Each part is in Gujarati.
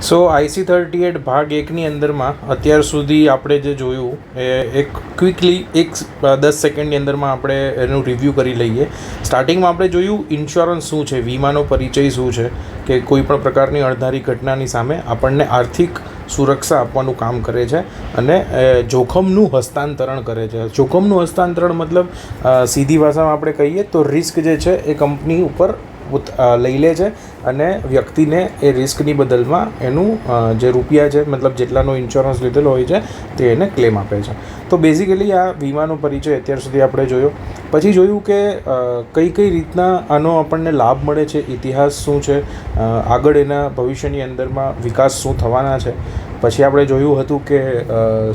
સો IC38 ભાગ એકની અંદરમાં અત્યાર સુધી આપણે જે જોયું એ એક ક્વિકલી 10 સેકન્ડની અંદરમાં આપણે એનું રિવ્યૂ કરી લઈએ. સ્ટાર્ટિંગમાં આપણે જોયું ઇન્સ્યોરન્સ શું છે, વીમાનો પરિચય શું છે, કે કોઈ પણ પ્રકારની અણધારી ઘટનાની સામે આપણને આર્થિક સુરક્ષા આપવાનું કામ કરે છે અને જોખમનું હસ્તાંતરણ કરે છે. જોખમનું હસ્તાંતરણ મતલબ સીધી ભાષામાં આપણે કહીએ તો રિસ્ક જે છે એ કંપની ઉપર લઈ લે છે અને વ્યક્તિને એ રિસ્કની બદલમાં એનું જે રૂપિયા છે મતલબ જેટલાનો ઇન્સ્યોરન્સ લીધેલો હોય છે તે એને ક્લેમ આપે છે. તો બેઝિકલી આ વીમાનો પરિચય અત્યાર સુધી આપણે જોયો. પછી જોયું કે કઈ રીતના આનો આપણને લાભ મળે છે, ઇતિહાસ શું છે, આગળ એના ભવિષ્યની અંદરમાં વિકાસ શું થવાના છે. પછી આપણે જોયું હતું કે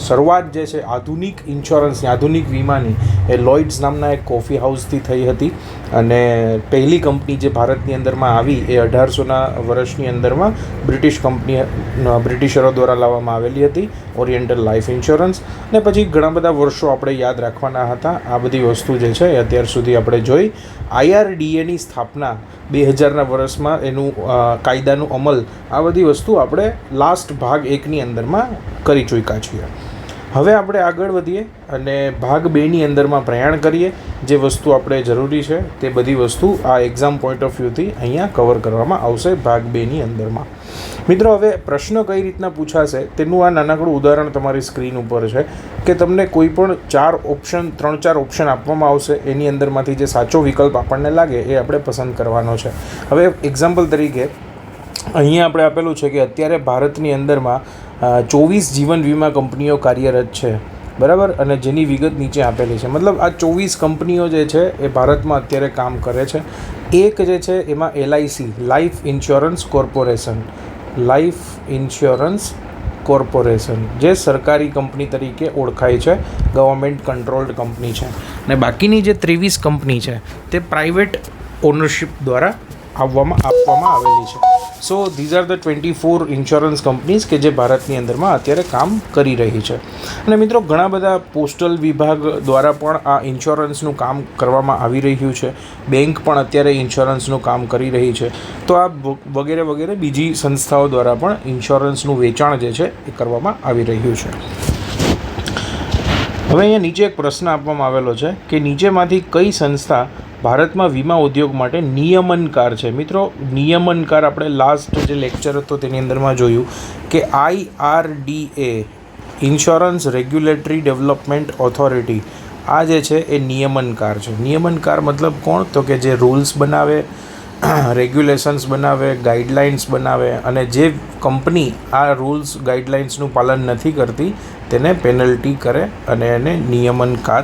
શરૂઆત જે છે આધુનિક ઇન્સ્યોરન્સની, આધુનિક વીમાની એ લોઇડ્સ નામના એક કોફી હાઉસથી થઈ હતી અને પહેલી કંપની જે ભારતની અંદરમાં આવી એ 1800ના વર્ષની અંદરમાં બ્રિટિશરો દ્વારા લાવવામાં આવેલી હતી, ઓરિએન્ટલ લાઈફ ઇન્સ્યોરન્સ. ને પછી ઘણા બધા વર્ષો આપણે યાદ રાખવાના હતા. આ બધી વસ્તુ જે છે એ અત્યાર સુધી આપણે જોઈ. IRDAની સ્થાપના 2000ના વર્ષમાં, એનું કાયદાનું અમલ, આ બધી વસ્તુ આપણે લાસ્ટ ભાગ એકની અંદરમાં કરી ચૂક્યા છીએ. હવે આપણે આગળ વધીએ અને ભાગ 2ની અંદરમાં પ્રયાણ કરીએ. જે વસ્તુ આપણે જરૂરી છે તે બધી વસ્તુ આ એક્ઝામ પોઈન્ટ ઓફ વ્યૂથી અહીંયા કવર કરવામાં આવશે ભાગ 2ની અંદરમાં. મિત્રો, હવે પ્રશ્ન કઈ રીતના પૂછાશે તેનું આ નાનકડું ઉદાહરણ તમારી સ્ક્રીન ઉપર છે કે તમને કોઈ પણ 3-4 ઓપ્શન આપવામાં આવશે. એની અંદરમાંથી જે સાચો વિકલ્પ આપણને લાગે એ આપણે પસંદ કરવાનો છે. હવે એક્ઝામ્પલ તરીકે અહીંયા આપણે આપેલું છે કે અત્યારે ભારતની અંદરમાં 24 જીવન વીમા કંપનીઓ કાર્યરત છે, બરાબર, અને જેની વિગત નીચે આપેલી છે. મતલબ આ 24 કંપનીઓ જે છે એ ભારતમાં અત્યારે કામ કરે છે. એક જે છે એમાં LIC, લાઈફ ઇન્સ્યોરન્સ કોર્પોરેશન, જે સરકારી કંપની તરીકે ઓળખાય છે, ગવર્મેન્ટ કંટ્રોલ્ડ કંપની છે. અને બાકીની જે 23 કંપની છે તે પ્રાઇવેટ ઓનરશિપ દ્વારા આપવામાં આવેલી છે. સો these are the 24 insurance companies કે જે ભારતની અંદરમાં અત્યારે કામ કરી રહી છે. અને મિત્રો, ઘણા બધા પોસ્ટલ વિભાગ દ્વારા પણ આ ઇન્સ્યોરન્સનું કામ કરવામાં આવી રહ્યું છે. બેંક પણ અત્યારે ઇન્સ્યોરન્સનું કામ કરી રહી છે. તો આ વગેરે બીજી સંસ્થાઓ દ્વારા પણ ઇન્સ્યોરન્સનું વેચાણ જે છે એ કરવામાં આવી રહ્યું છે. હવે અહીંયા નીચે એક પ્રશ્ન આપવામાં આવેલો છે કે નીચેમાંથી કઈ સંસ્થા ભારતમાં વીમા ઉદ્યોગ માટે નિયમનકાર છે. મિત્રો, નિયમનકાર આપણે લાસ્ટ જે લેક્ચર હતો તેની અંદરમાં જોયું કે IRDA, insurance regulatory development authority, આ જે છે એ નિયમનકાર છે. નિયમનકાર મતલબ કોણ? તો કે જે રૂલ્સ બનાવે, રેગ્યુલેશન્સ બનાવે, ગાઈડલાઇન્સ બનાવે, અને જે કંપની આ રૂલ્સ ગાઈડલાઇન્સનું પાલન નથી કરતી તેને પેનલ્ટી કરે અને એને નિયમનકાર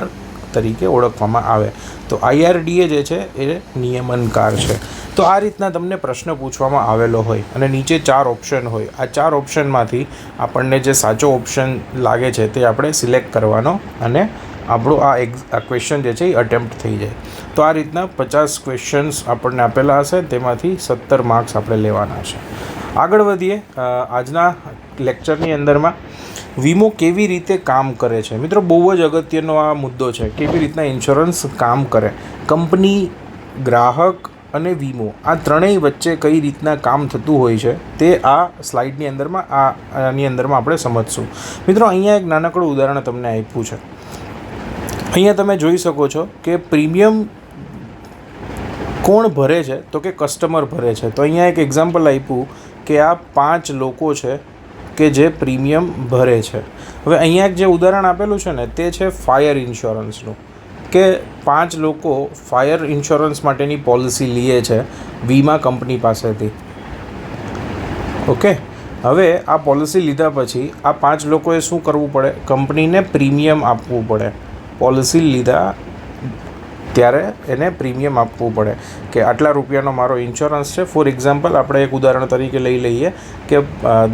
તરીકે ઓળખવામાં આવે. તો IRDA જે છે એ નિયમનકાર છે. તો આ રીતના તમને પ્રશ્ન પૂછવામાં આવેલો હોય અને નીચે 4 ઓપ્શન હોય. આ 4 ઓપ્શનમાંથી આપણને જે સાચો ઓપ્શન લાગે છે તે આપણે સિલેક્ટ કરવાનો અને આપણું આ ક્વેશ્ચન જે છે એ અટેમ્પ્ટ થઈ જાય. તો આ રીતના 50 ક્વેશ્ચન્સ આપણને આપેલા હશે, તેમાંથી 17 માર્ક્સ આપણે લેવાના છે. આગળ વધીએ. આજના લેક્ચરની અંદરમાં વીમો કેવી રીતે કામ કરે છે. મિત્રો, બહુ જ અગત્યનો આ મુદ્દો છે, કેવી રીતના ઇન્સ્યોરન્સ કામ કરે. કંપની, ગ્રાહક અને વીમો, આ ત્રણેય વચ્ચે કઈ રીતના કામ થતું હોય છે તે આ સ્લાઇડની અંદરમાં આની અંદરમાં આપણે સમજશું. મિત્રો, અહીંયા એક નાનકડું ઉદાહરણ તમને આપ્યું છે. અહીંયા તમે જોઈ શકો છો કે પ્રીમિયમ કોણ ભરે છે? તો કે કસ્ટમર ભરે છે. તો અહીંયા એક એક્ઝામ્પલ આપ્યું કે આ 5 લોકો છે કે જે પ્રીમિયમ ભરે છે. હવે અહીંયા જે ઉદાહરણ આપેલું છે ને તે છે ફાયર ઇન્સ્યોરન્સનું, કે 5 લોકો ફાયર ઇન્સ્યોરન્સ માટેની પોલિસી લે છે વીમા કંપની પાસેથી. ઓકે, હવે આ પોલિસી લીધા પછી આ 5 લોકોએ શું કરવું પડે? કંપનીને પ્રીમિયમ આપવું પડે. પોલિસી લીધા ત્યારે એને પ્રીમિયમ આપવું પડે કે આટલા રૂપિયાનો મારો ઇન્સ્યોરન્સ છે. ફોર એક્ઝામ્પલ આપણે એક ઉદાહરણ તરીકે લઈ લઈએ કે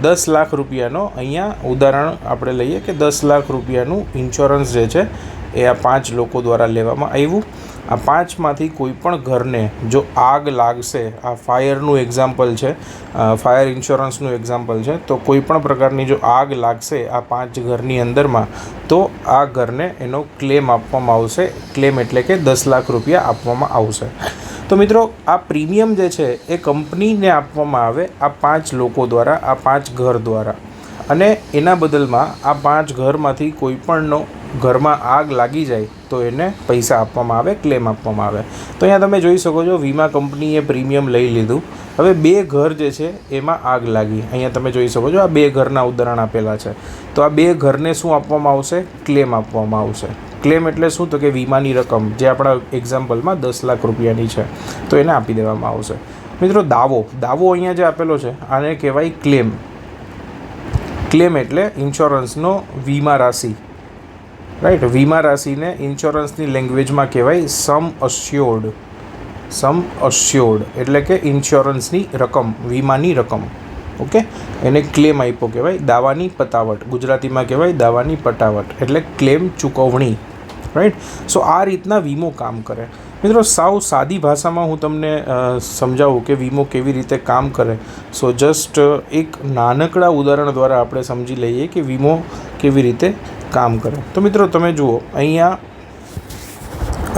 10 લાખ રૂપિયાનો, અહીંયા ઉદાહરણ આપણે લઈએ કે 10 લાખ રૂપિયાનું ઇન્સ્યોરન્સ જે છે એ આ 5 લોકો દ્વારા લેવામાં આવ્યું. આ પાંચમાંથી કોઈ પણ ઘરને જો આગ લાગશે, આ ફાયરનું એક્ઝામ્પલ છે, ફાયર ઇન્સ્યોરન્સનું એક્ઝામ્પલ છે, તો કોઈ પણ પ્રકારની જો આગ લાગશે આ 5 ઘરની અંદરમાં, તો આ ઘરને એનો ક્લેમ આપવામાં આવશે. ક્લેમ એટલે કે 10 લાખ રૂપિયા આપવામાં આવશે. તો મિત્રો, આ પ્રીમિયમ જે છે એ કંપનીને આપવામાં આવે આ 5 લોકો દ્વારા, આ 5 ઘર દ્વારા, અને એના બદલમાં આ 5 ઘરમાંથી કોઈ પણનો ઘરમાં આગ લાગી જાય તો એને પૈસા આપવામાં આવે, ક્લેમ આપવામાં આવે. તો અહીંયા તમે જોઈ શકો છો વીમા કંપનીએ પ્રીમિયમ લઈ લીધું. હવે 2 ઘર જે છે એમાં આગ લાગી. અહીંયા તમે જોઈ શકો છો આ 2 ઘરના ઉદાહરણ આપેલા છે. તો આ 2 ઘરને શું આપવામાં આવશે? ક્લેમ આપવામાં આવશે. ક્લેમ એટલે શું? તો કે વીમાની રકમ જે આપણા એક્ઝામ્પલમાં 10 લાખ રૂપિયાની છે તો એને આપી દેવામાં આવશે. મિત્રો, દાવો અહીંયા જે આપેલો છે આને કહેવાય ક્લેમ. ક્લેમ એટલે ઇન્સ્યોરન્સનો વીમા રાશિ, રાઈટ. વીમા રાશિને ઇન્સ્યોરન્સની લેંગ્વેજમાં કહેવાય સમ અસ્યોર્ડ. સમ અસ્યોર્ડ એટલે કે ઇન્સ્યોરન્સની રકમ, વીમાની રકમ. ઓકે, એને ક્લેમ આપ્યો કહેવાય. દાવાની પતાવટ ગુજરાતીમાં કહેવાય દાવાની પટાવટ એટલે ક્લેમ ચૂકવણી, રાઈટ. સો આ રીતના વીમો કામ કરે. મિત્રો, સાવ સાદી ભાષામાં હું તમને સમજાવું કે વીમો કેવી રીતે કામ કરે. સો જસ્ટ એક નાનકડા ઉદાહરણ દ્વારા આપણે સમજી લઈએ કે વીમો કેવી રીતે કામ કરે. તો મિત્રો, તમે જુઓ અહીંયા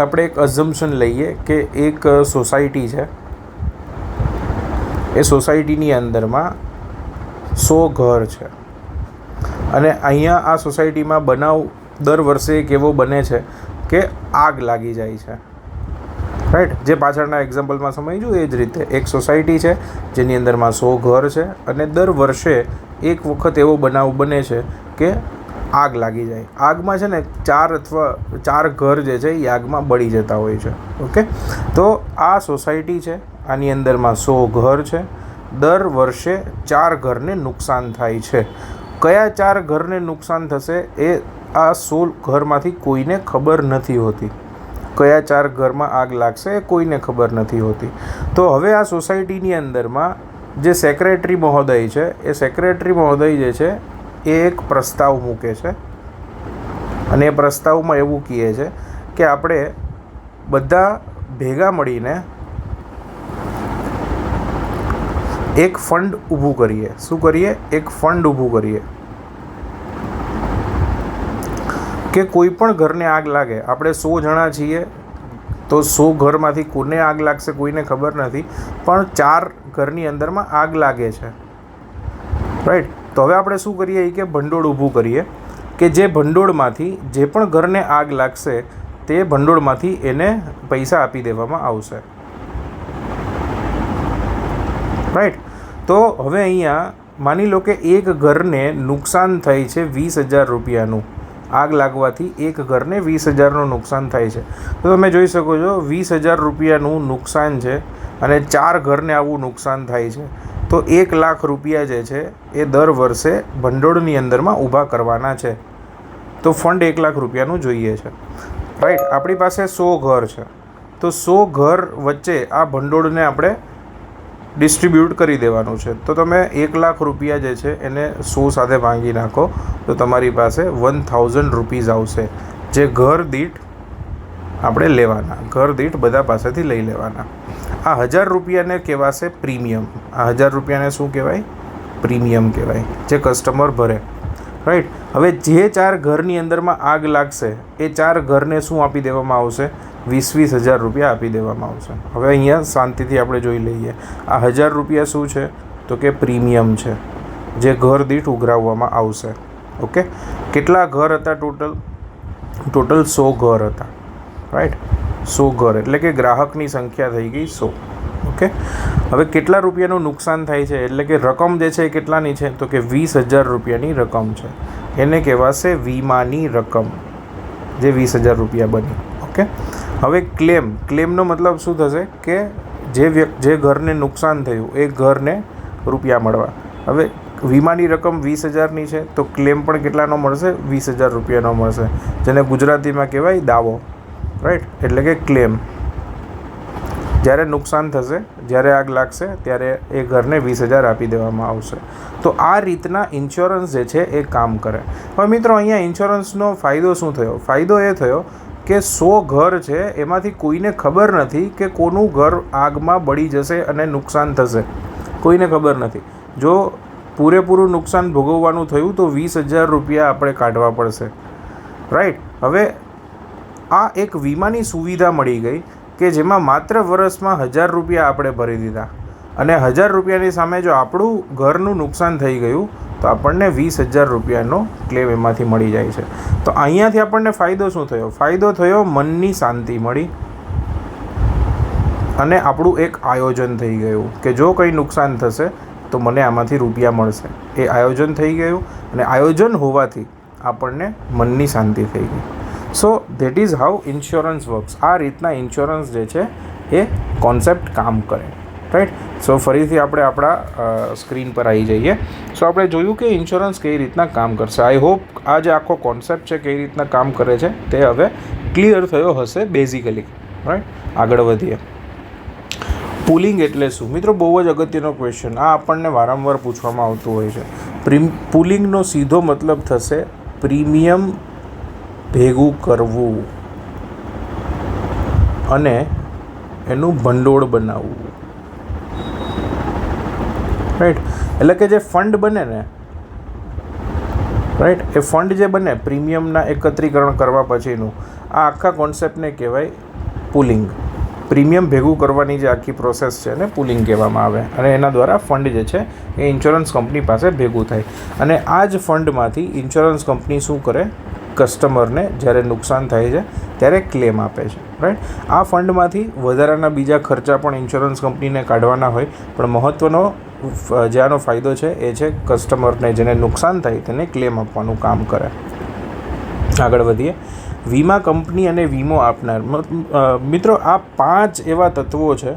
આપણે એક અઝમ્પશન લઈએ કે એક સોસાયટી છે. એ સોસાયટીની અંદરમાં 100 ઘર છે અને અહીંયા આ સોસાયટીમાં બનાવ દર વર્ષે એક એવો બને છે કે આગ લાગી જાય છે, રાઈટ. જે પાછળના એક્ઝામ્પલમાં સમજ્યું એ જ રીતે એક સોસાયટી છે જેની અંદરમાં 100 ઘર છે અને દર વર્ષે એક વખત એવો બનાવ બને છે કે આગ લાગી જાય. આગમાં છે ને 4 ઘર જે છે એ આગમાં બળી જતા હોય છે. ઓકે, તો આ સોસાયટી છે, આની અંદરમાં 100 ઘર છે. દર વર્ષે 4 ઘરને નુકસાન થાય છે. કયા 4 ઘરને નુકસાન થશે એ આ 100 ઘરમાંથી કોઈને ખબર નથી હોતી. કયા 4 ઘરમાં આગ લાગશે એ કોઈને ખબર નથી હોતી. તો હવે આ સોસાયટીની અંદરમાં જે સેક્રેટરી મહોદય છે, એ સેક્રેટરી મહોદય જે છે એ એક પ્રસ્તાવ મૂકે છે અને એ પ્રસ્તાવમાં એવું કહે છે કે આપણે બધા ભેગા મળીને એક ફંડ ઊભું કરીએ. શું કરીએ? એક ફંડ ઊભું કરીએ કે કોઈ પણ ઘરને આગ લાગે. આપણે 100 જણા છીએ તો 100 ઘરમાંથી કોને આગ લાગશે કોઈને ખબર નથી, પણ 4 ઘરની અંદરમાં આગ લાગે છે, રાઈટ. તો હવે આપણે શું કરીએ કે ભંડોળ ઊભું કરીએ કે જે ભંડોળમાંથી જે પણ ઘરને આગ લાગશે તે ભંડોળમાંથી એને પૈસા આપી દેવામાં આવશે, રાઈટ. તો હવે અહીંયા માની લો કે એક ઘરને નુકસાન થાય છે 20,000 રૂપિયાનું. આગ લાગવાથી એક ઘરને 20,000નું નુકસાન થાય છે. તો તમે જોઈ શકો છો 20,000 રૂપિયાનું નુકસાન છે અને 4 ઘરને આવું નુકસાન થાય છે. તો 1 લાખ રૂપિયા જે છે એ દર વર્ષે ભંડોળની અંદરમાં ઊભા કરવાના છે. તો ફંડ 1 લાખ રૂપિયાનું જોઈએ છે, રાઈટ. આપણી પાસે 100 ઘર છે તો 100 ઘર વચ્ચે આ ભંડોળને આપણે ડિસ્ટ્રીબ્યુટ કરી દેવાનું છે. તો તમે 1 લાખ રૂપિયા જે છે એને 100 સાથે ભાંગી નાખો તો તમારી પાસે 1,000 રૂપીઝ આવશે, જે ઘર દીઠ આપણે લેવાના, ઘર દીઠ બધા પાસેથી લઈ લેવાના. આ 1,000 રૂપિયાને કહેવાશે પ્રીમિયમ. આ 1,000 રૂપિયાને શું કહેવાય? પ્રીમિયમ કહેવાય, જે કસ્ટમર ભરે, રાઈટ. હવે જે 4 ઘરની અંદરમાં આગ લાગશે એ 4 ઘરને શું આપી દેવામાં આવશે? 20,000 રૂપિયા આપી દેવામાં આવશે. હવે અહીંયા શાંતિથી આપણે જોઈ લઈએ આ 1,000 રૂપિયા શું છે? તો કે પ્રીમિયમ છે, જે ઘર દીઠ ઉઘરાવવામાં આવશે. ઓકે, કેટલા ઘર હતા ટોટલ? 100 ઘર હતા, રાઈટ. 100 ઘર એટલે કે ગ્રાહકની સંખ્યા થઈ ગઈ 100. ઓકે, હવે કેટલા રૂપિયાનું નુકસાન થાય છે? એટલે કે રકમ જે છે એ કેટલાની છે? તો કે 20,000 રૂપિયાની રકમ છે. એને કહેવાશે વીમાની રકમ, જે 20,000 રૂપિયા બની. ઓકે, હવે ક્લેમનો મતલબ શું થશે કે જે ઘરને નુકસાન થયું એ ઘરને રૂપિયા મળવા. હવે વીમાની રકમ 20,000ની છે તો ક્લેમ પણ કેટલાનો મળશે? 20,000 રૂપિયાનો મળશે, જેને ગુજરાતીમાં કહેવાય દાવો, રાઈટ. એટલે કે ક્લેમ. જ્યારે નુકસાન થશે, જ્યારે આગ લાગશે ત્યારે એ ઘરને 20,000 આપી દેવામાં આવશે. તો આ રીતના ઇન્સ્યોરન્સ જે છે એ કામ કરે. હવે મિત્રો, અહીંયા ઇન્સ્યોરન્સનો ફાયદો શું થયો? ફાયદો એ થયો કે 100 ઘર છે એમાંથી કોઈને ખબર નથી કે કોનું ઘર આગમાં બળી જશે અને નુકસાન થશે, કોઈને ખબર નથી. જો પૂરેપૂરું નુકસાન ભોગવવાનું થયું તો 20,000 રૂપિયા આપણે કાઢવા પડશે, રાઈટ. હવે આ એક વીમાની સુવિધા મળી ગઈ કે જેમાં માત્ર વર્ષમાં 1,000 રૂપિયા આપણે ભરી દીધા અને 1,000 રૂપિયાની સામે જો આપણું ઘરનું નુકસાન થઈ ગયું તો આપણને 20,000 રૂપિયાનો ક્લેમ એમાંથી મળી જાય છે. તો અહીંયાથી આપણને ફાયદો શું થયો? ફાયદો થયો, મનની શાંતિ મળી અને આપણું એક આયોજન થઈ ગયું કે જો કંઈ નુકસાન થશે તો મને આમાંથી રૂપિયા મળશે. એ આયોજન થઈ ગયું અને આયોજન હોવાથી આપણને મનની શાંતિ થઈ ગઈ. So that is how insurance works. આ રીતના ઇન્સ્યોરન્સ જે છે એ કોન્સેપ્ટ કામ કરે, રાઈટ. સો ફરીથી આપણે આપણા સ્ક્રીન પર આવી જઈએ. સો આપણે જોયું કે ઇન્સ્યોરન્સ કઈ રીતના કામ કરશે. આઈ હોપ આ જે આખો કોન્સેપ્ટ છે કઈ રીતના કામ કરે છે તે હવે ક્લિયર થયો હશે બેઝિકલી, રાઈટ. આગળ વધીએ. પુલિંગ એટલે શું? મિત્રો બહુ જ અગત્યનો ક્વેશ્ચન. આ આપણને વારંવાર પૂછવામાં આવતું હોય છે. પુલિંગનો સીધો મતલબ થશે પ્રીમિયમ ભેગું કરવું અને એનું ભંડોળ બનાવવું, રાઈટ. એટલે કે જે ફંડ બને ને, રાઈટ, એ ફંડ જે બને પ્રીમિયમના એકત્રીકરણ કરવા પછીનું, આ આખા કોન્સેપ્ટને કહેવાય પુલિંગ. પ્રીમિયમ ભેગું કરવાની જે આખી પ્રોસેસ છે એને પુલિંગ કહેવામાં આવે અને એના દ્વારા ફંડ જે છે એ ઇન્સ્યોરન્સ કંપની પાસે ભેગું થાય અને આ જ ફંડમાંથી ઇન્સ્યોરન્સ કંપની શું કરે? કસ્ટમરને જ્યારે નુકસાન થાય છે ત્યારે ક્લેમ આપે છે, રાઈટ. આ ફંડમાંથી વધારાના બીજા ખર્ચા પણ ઇન્સ્યોરન્સ કંપનીને કાઢવાના હોય, પણ મહત્ત્વનો જે આનો ફાયદો છે એ છે કસ્ટમરને જેને નુકસાન થાય તેને ક્લેમ આપવાનું કામ કરે. આગળ વધીએ. વીમા કંપની અને વીમો આપનાર. મિત્રો આ 5 એવા તત્વો છે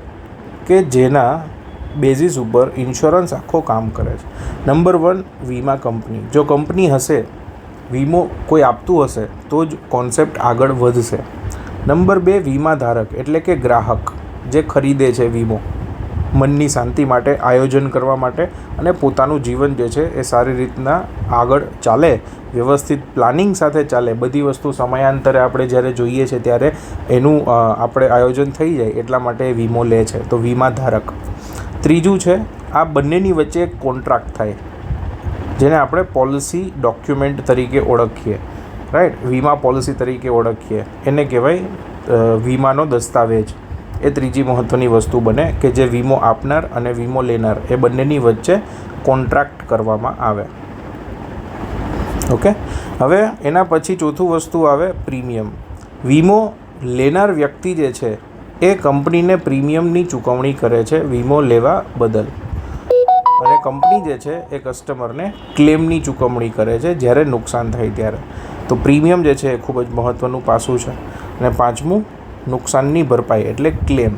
કે જેના બેઝિસ ઉપર ઇન્સ્યોરન્સ આખો કામ કરે છે. નંબર 1 વીમા કંપની. જો કંપની હશે, વીમો કોઈ આપતું હશે તો જ કોન્સેપ્ટ આગળ વધશે. નંબર 2 વીમા ધારક એટલે કે ગ્રાહક જે ખરીદે છે વીમો મનની શાંતિ માટે, આયોજન કરવા માટે અને પોતાનું જીવન જે છે એ સારી રીતના આગળ ચાલે, વ્યવસ્થિત પ્લાનિંગ સાથે ચાલે, બધી વસ્તુ સમયાંતરે આપણે જ્યારે જોઈએ છે ત્યારે એનું આપણે આયોજન થઈ જાય એટલા માટે વીમો લે છે, તો વીમા ધારક. ત્રીજું છે આ બંનેની વચ્ચે એક કોન્ટ્રાક્ટ થાય જેને આપણે પોલિસી ડોક્યુમેન્ટ તરીકે ઓળખીએ, રાઈટ. વીમા પોલિસી તરીકે ઓળખીએ, એને કહેવાય વીમાનો દસ્તાવેજ. એ ત્રીજી મહત્ત્વની વસ્તુ બને કે જે વીમો આપનાર અને વીમો લેનાર એ બંનેની વચ્ચે કોન્ટ્રાક્ટ કરવામાં આવે. ઓકે. હવે એના પછી ચોથું વસ્તુ આવે પ્રીમિયમ. વીમો લેનાર વ્યક્તિ જે છે એ કંપનીને પ્રીમિયમની ચૂકવણી કરે છે વીમો લેવા બદલ અને કંપની જે છે એ કસ્ટમરને ક્લેમની ચૂકવણી કરે છે જ્યારે નુકસાન થાય ત્યારે. તો પ્રીમિયમ જે છે એ ખૂબ જ મહત્ત્વનું પાસું છે. અને પાંચમું નુકસાનની ભરપાઈ એટલે ક્લેમ.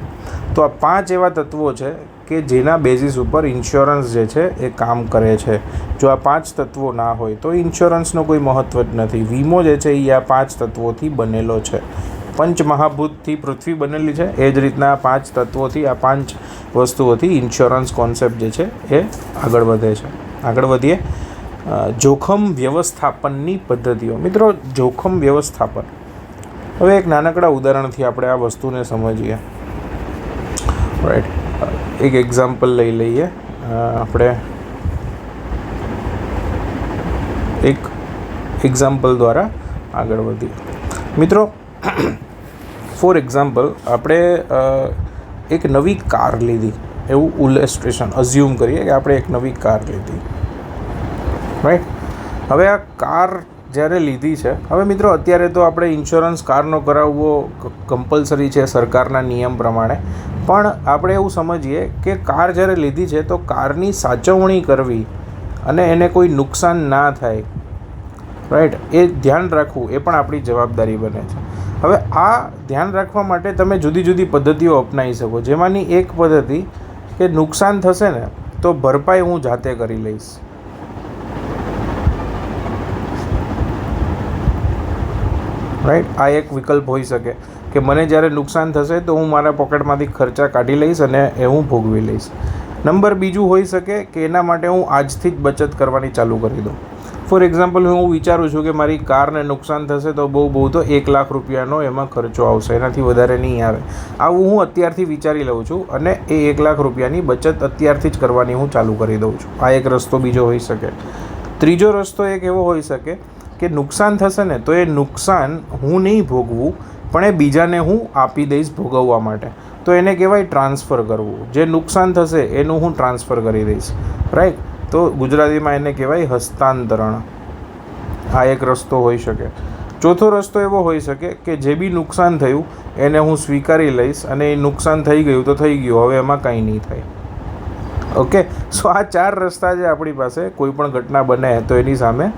તો આ 5 એવા તત્વો છે કે જેના બેઝિસ ઉપર ઇન્સ્યોરન્સ જે છે એ કામ કરે છે. જો આ 5 તત્વો ના હોય તો ઇન્સ્યોરન્સનો કોઈ મહત્ત્વ જ નથી. વીમો જે છે એ આ 5 તત્વોથી બનેલો છે. પંચમહાભૂતથી પૃથ્વી બનેલી છે, એ જ રીતના 5 તત્વોથી, આ 5 વસ્તુઓથી ઇન્સ્યોરન્સ કોન્સેપ્ટ જે છે એ આગળ વધે છે. આગળ વધીએ. જોખમ વ્યવસ્થાપનની પદ્ધતિઓ. મિત્રો જોખમ વ્યવસ્થાપન, હવે એક નાનકડા ઉદાહરણથી આપણે આ વસ્તુને સમજીએ, રાઈટ. એક એક્ઝામ્પલ લઈ લઈએ. આપણે એક એક્ઝામ્પલ દ્વારા આગળ વધીએ. મિત્રો ફોર એક્ઝામ્પલ આપણે એક નવી કાર લીધી, એવું ઇલસ્ટ્રેશન અઝ્યુમ કરીએ કે આપણે એક નવી કાર લીધી, રાઈટ. હવે આ કાર જ્યારે લીધી છે, હવે મિત્રો અત્યારે તો આપણે ઇન્સ્યોરન્સ કારનો કરાવવો કમ્પલસરી છે સરકારના નિયમ પ્રમાણે, પણ આપણે એવું સમજીએ કે કાર જ્યારે લીધી છે તો કારની સાચવણી કરવી અને એને કોઈ નુકસાન ના થાય, રાઈટ, એ ધ્યાન રાખવું એ પણ આપણી જવાબદારી બને છે. હવે આ ધ્યાન રાખવા માટે તમે જુદી જુદી પદ્ધતિઓ અપનાવી શકો, જેમાંની એક પદ્ધતિ કે નુકસાન થશે ને તો ભરપાઈ હું જાતે કરી લઈશ, રાઈટ. આ એક વિકલ્પ હોઈ શકે કે મને જ્યારે નુકસાન થશે તો હું મારા પોકેટમાંથી ખર્ચા કાઢી લઈશ અને એ હું ભોગવી લઈશ. નંબર બીજું હોઈ શકે કે એના માટે હું આજથી જ બચત કરવાની ચાલુ કરી દઉં. ફોર એક્ઝામ્પલ હું વિચારું છું કે મારી કારને નુકસાન થશે તો બહુ તો 1 લાખ રૂપિયાનો એમાં ખર્ચો આવશે, એનાથી વધારે નહીં આવે. આવું હું અત્યારથી વિચારી લઉં છું અને એ 1 લાખ રૂપિયાની બચત અત્યારથી જ કરવાની હું ચાલુ કરી દઉં છું. આ એક રસ્તો બીજો હોઈ શકે. ત્રીજો રસ્તો એક એવો હોઈ શકે કે નુકસાન થશે ને તો એ નુકસાન હું નહીં ભોગવું, પણ એ બીજાને હું આપી દઈશ ભોગવવા માટે. તો એને કહેવાય ટ્રાન્સફર કરવું. જે નુકસાન થશે એનું હું ટ્રાન્સફર કરી દઈશ, રાઈટ. તો ગુજરાતીમાં એને કહેવાય હસ્તાંતરણ. આ એક રસ્તો હોઈ શકે. ચોથો રસ્તો એવો હોઈ શકે કે જે બી નુકસાન થયું એને હું સ્વીકારી લઈશ અને એ નુકસાન થઈ ગયું તો થઈ ગયું, હવે એમાં કંઈ નહીં થાય. ઓકે, સો આ 4 રસ્તા છે આપણી પાસે કોઈ પણ ઘટના બને તો એની સામે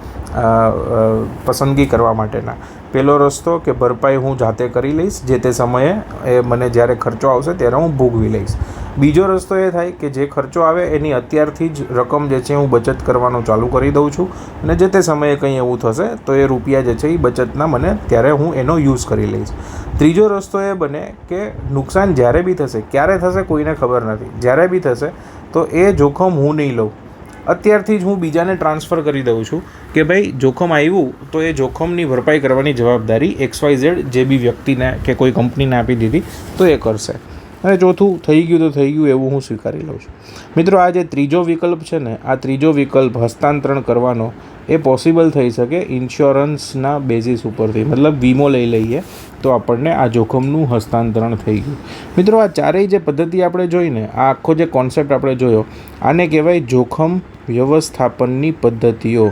પસંદગી કરવા માટેના. પહેલો રસ્તો કે ભરપાઈ હું જાતે કરી લઈશ, જે તે સમયે એ મને જ્યારે ખર્ચો આવશે ત્યારે હું ભોગવી લઈશ. બીજો રસ્તો એ થાય કે જે ખર્ચો આવે એની અત્યારથી જ રકમ જે છે હું બચત કરવાનું ચાલુ કરી દઉં છું અને જે તે સમયે કંઈ એવું થશે તો એ રૂપિયા જે છે એ બચતના મને ત્યારે હું એનો યુઝ કરી લઈશ. ત્રીજો રસ્તો એ બને કે નુકસાન જ્યારે બી થશે, ક્યારે થશે કોઈને ખબર નથી, જ્યારે બી થશે તો એ જોખમ હું નહીં લઉં, અત્યારથી જ હું બીજાને ટ્રાન્સફર કરી દઉં છું કે ભાઈ જોખમ આવ્યું તો એ જોખમની ભરપાઈ કરવાની જવાબદારી XYZ જે બી વ્યક્તિને કે કોઈ કંપનીને આપી દીધી તો એ કરશે. અને ચોથું થઈ ગયું તો થઈ ગયું એવું હું સ્વીકારી લઉં છું. મિત્રો, આ જે ત્રીજો વિકલ્પ છે ને, આ ત્રીજો વિકલ્પ હસ્તાંતરણ કરવાનો એ પોસિબલ થઈ શકે ઇન્સ્યોરન્સના બેઝિસ ઉપરથી. મતલબ વીમો લઈ લઈએ તો આપણને આ જોખમનું હસ્તાંતરણ થઈ ગયું. મિત્રો, આ ચારેય જે પદ્ધતિ આપણે જોઈને, આ આખો જે કોન્સેપ્ટ આપણે જોયો, આને કહેવાય જોખમ વ્યવસ્થાપનની પદ્ધતિઓ.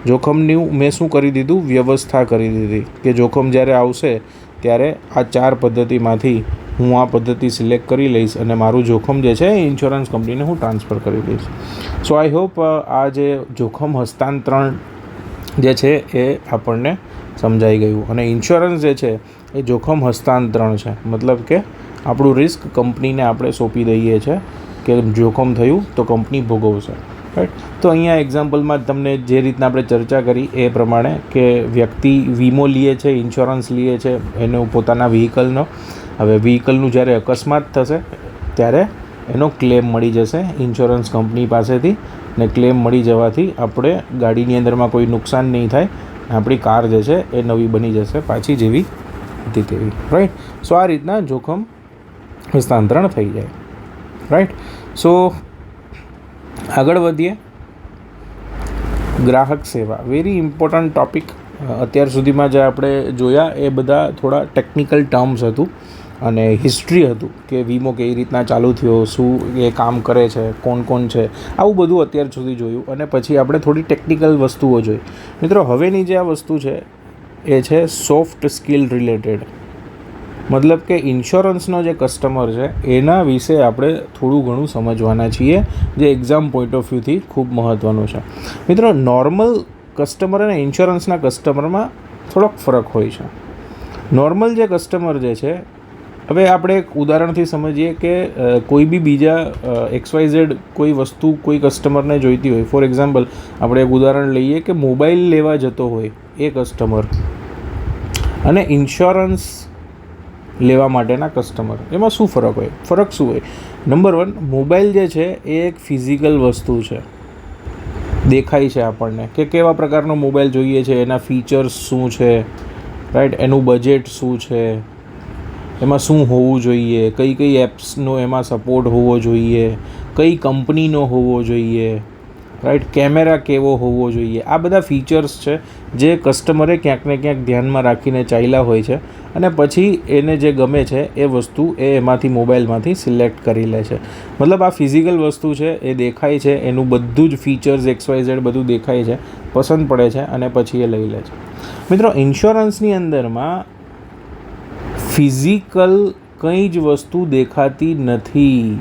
જોખમની મેં શું કરી દીધું? વ્યવસ્થા કરી દીધી કે જોખમ જ્યારે આવશે ત્યારે આ 4 પદ્ધતિમાંથી હું આ પદ્ધતિ સિલેક્ટ કરી લઈશ અને મારું જોખમ જે છે એ ઇન્સ્યોરન્સ કંપનીને હું ટ્રાન્સફર કરી દઈશ. સો આઈ હોપ આ જે જોખમ હસ્તાંતરણ જે છે એ આપણને સમજાઈ ગયું. અને ઇન્સ્યોરન્સ જે છે એ જોખમ હસ્તાંતરણ છે, મતલબ કે આપણું રિસ્ક કંપનીને આપણે સોંપી દઈએ છીએ કે જોખમ થયું તો કંપની ભોગવશે, રાઈટ. તો અહીંયા એક્ઝામ્પલમાં તમને જે રીતના આપણે ચર્ચા કરી એ પ્રમાણે કે વ્યક્તિ વીમો લે છે, ઇન્સ્યોરન્સ લે છે એનો પોતાના વ્હીકલનો. હવે વ્હીકલનું જ્યારે અકસ્માત થશે ત્યારે એનો ક્લેમ મળી જશે ઇન્સ્યોરન્સ કંપની પાસેથી, ને ક્લેમ મળી જવાથી આપણે ગાડીની અંદરમાં કોઈ નુકસાન નહીં થાય, આપણી કાર જે છે એ નવી બની જશે, પાછી જેવી હતી તેવી, રાઈટ. સો આ રીતના જોખમ હસ્તાંતરણ થઈ જાય, રાઈટ. સો આગળ વધીએ. ગ્રાહક સેવા, વેરી ઇમ્પોર્ટન્ટ ટૉપિક. અત્યાર સુધીમાં જે આપણે જોયા એ બધા થોડા ટેકનિકલ ટર્મ્સ હતું અને હિસ્ટ્રી હતું કે વીમો કેવી રીતના ચાલુ થયો, શું એ કામ કરે છે, કોણ છે, આવું બધું અત્યાર સુધી જોયું. અને પછી આપણે થોડી ટેકનિકલ વસ્તુઓ જોઈ. મિત્રો, હવેની જે આ વસ્તુ છે એ છે સોફ્ટ સ્કિલ રિલેટેડ. મતલબ કે ઇન્સ્યોરન્સનો જે કસ્ટમર છે એના વિશે આપણે થોડું ઘણું સમજવાના છીએ, જે એક્ઝામ પોઈન્ટ ઓફ વ્યૂથી ખૂબ મહત્ત્વનું છે. મિત્રો, નોર્મલ કસ્ટમર અને ઇન્સ્યોરન્સના કસ્ટમરમાં થોડોક ફરક હોય છે. નોર્મલ જે કસ્ટમર જે છે, હવે આપણે એક ઉદાહરણથી સમજીએ કે કોઈ બી બીજા XYZ કોઈ વસ્તુ કોઈ કસ્ટમરને જોઈતી હોય. ફોર એક્ઝામ્પલ આપણે એક ઉદાહરણ લઈએ કે મોબાઈલ લેવા જતો હોય એ કસ્ટમર અને ઇન્સ્યોરન્સ લેવા માટેના કસ્ટમર, એમાં શું ફરક હોય? ફરક શું હોય? નંબર 1, મોબાઈલ જે છે એ એક ફિઝિકલ વસ્તુ છે, દેખાય છે આપણને કે કેવા પ્રકારનો મોબાઈલ જોઈએ છે, એના ફીચર્સ શું છે, રાઈટ, એનું બજેટ શું છે, એમાં શું હોવું જોઈએ, કઈ કઈ એપ્સનો એમાં સપોર્ટ હોવો જોઈએ, કઈ કંપનીનો હોવો જોઈએ, રાઈટ, કેમેરા કેવો હોવો જોઈએ. આ બધા ફીચર્સ છે જે કસ્ટમરે ક્યાંક ને ક્યાંક ધ્યાનમાં રાખીને ચાલ્યા હોય છે અને પછી એને જે ગમે છે એ વસ્તુ એ એમાંથી મોબાઈલમાંથી સિલેક્ટ કરી લે છે. મતલબ આ ફિઝિકલ વસ્તુ છે, એ દેખાય છે, એનું બધું જ ફીચર્સ XYZ બધું દેખાય છે, પસંદ પડે છે અને પછી એ લઈ લે છે. મિત્રો, ઇન્સ્યોરન્સની અંદરમાં ફિઝિકલ કંઈ જ વસ્તુ દેખાતી નથી.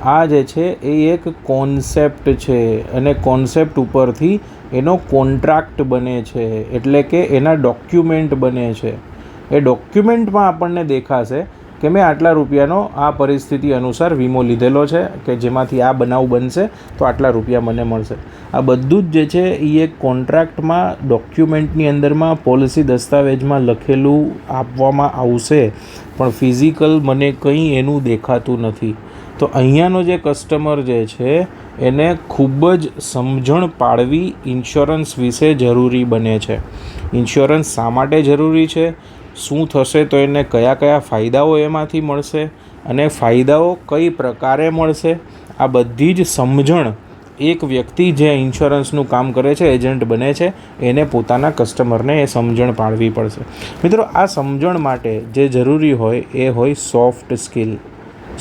આ જે છે એ એક કોન્સેપ્ટ છે અને કોન્સેપ્ટ ઉપરથી એનો કોન્ટ્રાક્ટ બને છે, એટલે કે એના ડોક્યુમેન્ટ બને છે. એ ડોક્યુમેન્ટમાં આપણને દેખાશે કે મેં આટલા રૂપિયાનો આ પરિસ્થિતિ અનુસાર વીમો લીધેલો છે કે જેમાંથી આ બનાવ બનશે તો આટલા રૂપિયા મને મળશે. આ બધું જ જે છે એ એક કોન્ટ્રાક્ટમાં ડોક્યુમેન્ટની અંદરમાં પોલિસી દસ્તાવેજમાં લખેલું આપવામાં આવશે, પણ ફિઝિકલ મને કંઈ એનું દેખાતું નથી. તો અહીંયાનો જે કસ્ટમર જે છે એને ખૂબ જ સમજણ પાડવી ઇન્સ્યોરન્સ વિશે જરૂરી બને છે. ઇન્સ્યોરન્સ શા માટે જરૂરી છે, શું થશે તો એને કયા કયા ફાયદાઓ એમાંથી મળશે અને ફાયદાઓ કઈ પ્રકારે મળશે, આ બધી જ સમજણ એક વ્યક્તિ જે ઇન્સ્યોરન્સનું કામ કરે છે, એજન્ટ બને છે, એને પોતાના કસ્ટમરને એ સમજણ પાડવી પડશે. મિત્રો, આ સમજણ માટે જે જરૂરી હોય એ હોય સોફ્ટ સ્કિલ.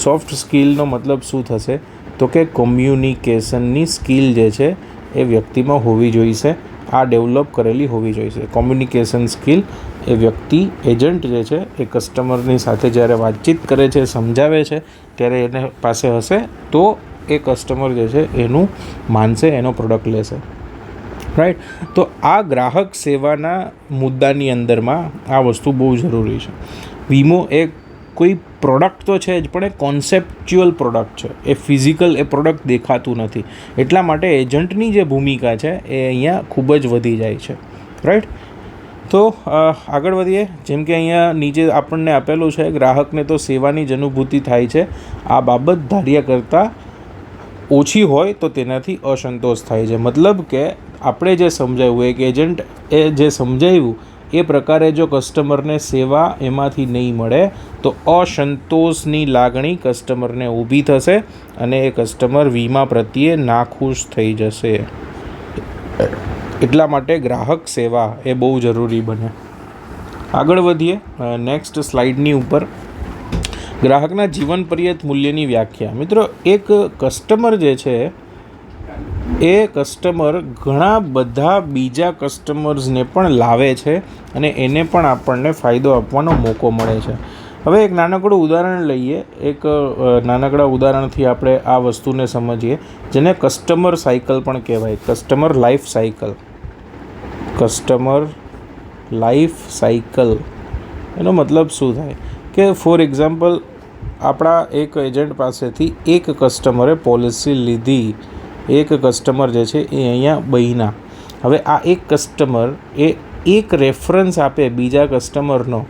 સોફ્ટ સ્કિલનો મતલબ શું થશે તો કે કોમ્યુનિકેશનની સ્કિલ જે છે એ વ્યક્તિમાં હોવી જોઈશે, આ ડેવલપ કરેલી હોવી જોઈશે. કોમ્યુનિકેશન સ્કિલ એ વ્યક્તિ એજન્ટ જે છે એ કસ્ટમરની સાથે જ્યારે વાતચીત કરે છે, સમજાવે છે, ત્યારે એને પાસે હશે તો એ કસ્ટમર જે છે એનું માનશે, એનો પ્રોડક્ટ લેશે. રાઈટ. તો આ ગ્રાહક સેવાના મુદ્દાની અંદરમાં આ વસ્તુ બહુ જરૂરી છે. વીમો એ કોઈ પ્રોડક્ટ તો છે જ, પણ એ કોન્સેપ્ચ્યુઅલ પ્રોડક્ટ છે, એ ફિઝિકલ એ પ્રોડક્ટ દેખાતું નથી. એટલા માટે એજન્ટની જે ભૂમિકા છે એ અહીંયા ખૂબ જ વધી જાય છે. રાઈટ. તો આગળ વધીએ. જેમ કે અહીંયા નીચે આપણને આપેલું છે, ગ્રાહકને તો સેવાની જ અનુભૂતિ થાય છે, આ બાબત ધાર્યા કરતાં ઓછી હોય તો તેનાથી અસંતોષ થાય છે. મતલબ કે આપણે જે સમજાવ્યું, એક એજન્ટ એ જે સમજાવ્યું એ પ્રકારે જો કસ્ટમરને સેવા એમાંથી નહીં મળે તો અસંતોષની લાગણી કસ્ટમરને ઊભી થશે અને એ કસ્ટમર વીમા પ્રત્યે નાખુશ થઈ જશે. એટલા માટે ગ્રાહક સેવા એ બહુ જરૂરી બને. આગળ વધીએ નેક્સ્ટ સ્લાઇડની ઉપર. ગ્રાહકના જીવન પર્યંત મૂલ્યની વ્યાખ્યા. મિત્રો, એક કસ્ટમર જે છે એ કસ્ટમર ઘણા બધા બીજા કસ્ટમર્સને પણ લાવે છે અને એને પણ આપણને ફાયદો આપવાનો મોકો મળે છે. હવે એક નાનકડું ઉદાહરણ લઈએ. એક નાનકડા ઉદાહરણથી આપણે આ વસ્તુને સમજીએ, જેને કસ્ટમર સાયકલ પણ કહેવાય. Customer life cycle. Customer life cycle એનો મતલબ શું થાય કે ફોર એક્ઝામ્પલ, આપણા એક એજન્ટ પાસેથી એક કસ્ટમરે પોલિસી લીધી. એક કસ્ટમર જે છે એ અહીંયા બન્યા. હવે આ એક કસ્ટમર એ એક રેફરન્સ આપે બીજા કસ્ટમરનો